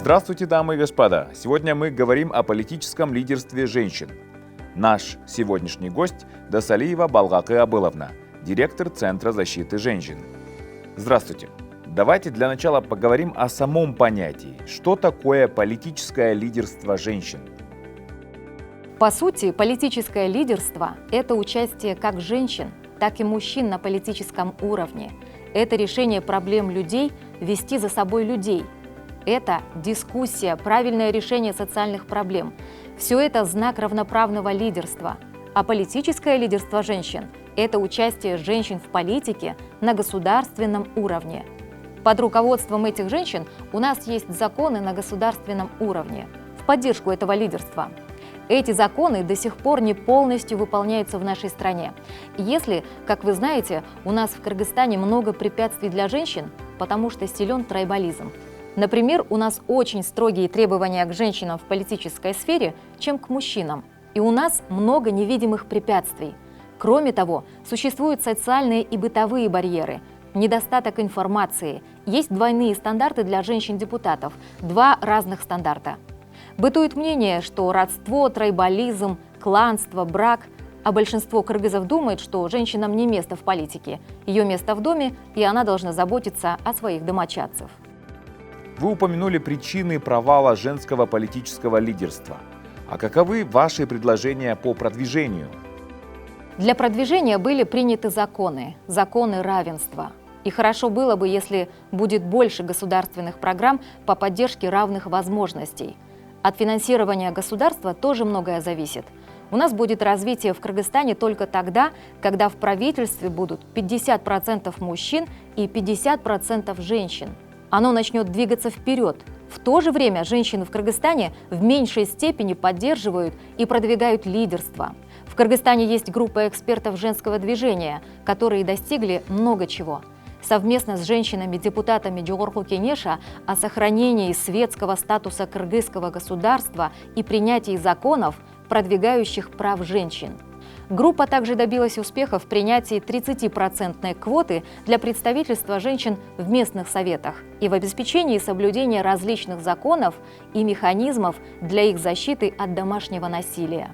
Здравствуйте, дамы и господа! Сегодня мы говорим о политическом лидерстве женщин. Наш сегодняшний гость – Досалиева Балгакы Абыловна, директор Центра защиты женщин. Здравствуйте! Давайте для начала поговорим о самом понятии. Что такое политическое лидерство женщин? По сути, политическое лидерство – это участие как женщин, так и мужчин на политическом уровне. Это решение проблем людей, вести за собой людей. Это дискуссия, правильное решение социальных проблем. Все это знак равноправного лидерства. А политическое лидерство женщин – это участие женщин в политике на государственном уровне. Под руководством этих женщин у нас есть законы на государственном уровне в поддержку этого лидерства. Эти законы до сих пор не полностью выполняются в нашей стране. Если, как вы знаете, у нас в Кыргызстане много препятствий для женщин, потому что силен трайбализм. Например, у нас очень строгие требования к женщинам в политической сфере, чем к мужчинам. И у нас много невидимых препятствий. Кроме того, существуют социальные и бытовые барьеры, недостаток информации, есть двойные стандарты для женщин-депутатов, два разных стандарта. Бытует мнение, что родство, трайбализм, кланство, брак, а большинство кыргызов думает, что женщинам не место в политике, ее место в доме, и она должна заботиться о своих домочадцев. Вы упомянули причины провала женского политического лидерства. А каковы ваши предложения по продвижению? Для продвижения были приняты законы равенства. И хорошо было бы, если будет больше государственных программ по поддержке равных возможностей. От финансирования государства тоже многое зависит. У нас будет развитие в Кыргызстане только тогда, когда в правительстве будут 50% мужчин и 50% женщин. Оно начнет двигаться вперед. В то же время женщины в Кыргызстане в меньшей степени поддерживают и продвигают лидерство. В Кыргызстане есть группа экспертов женского движения, которые достигли много чего. Совместно с женщинами-депутатами Жогорку Кенеша о сохранении светского статуса кыргызского государства и принятии законов, продвигающих прав женщин. Группа также добилась успеха в принятии 30% квоты для представительства женщин в местных советах и в обеспечении соблюдения различных законов и механизмов для их защиты от домашнего насилия.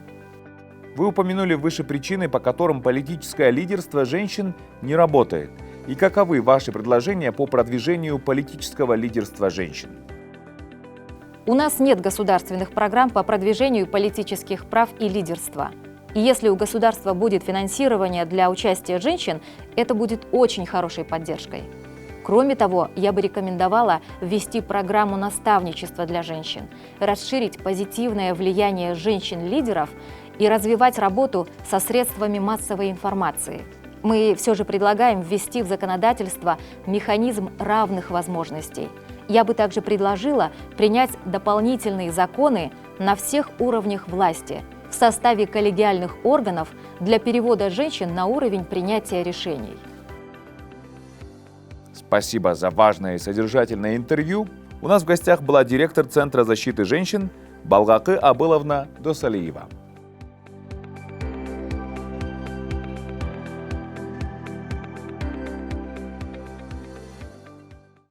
Вы упомянули выше причины, по которым политическое лидерство женщин не работает. И каковы ваши предложения по продвижению политического лидерства женщин? У нас нет государственных программ по продвижению политических прав и лидерства. И если у государства будет финансирование для участия женщин, это будет очень хорошей поддержкой. Кроме того, я бы рекомендовала ввести программу наставничества для женщин, расширить позитивное влияние женщин-лидеров и развивать работу со средствами массовой информации. Мы все же предлагаем ввести в законодательство механизм равных возможностей. Я бы также предложила принять дополнительные законы на всех уровнях власти в составе коллегиальных органов для перевода женщин на уровень принятия решений. Спасибо за важное и содержательное интервью. У нас в гостях была директор Центра защиты женщин Балгакы Абыловна Досалиева.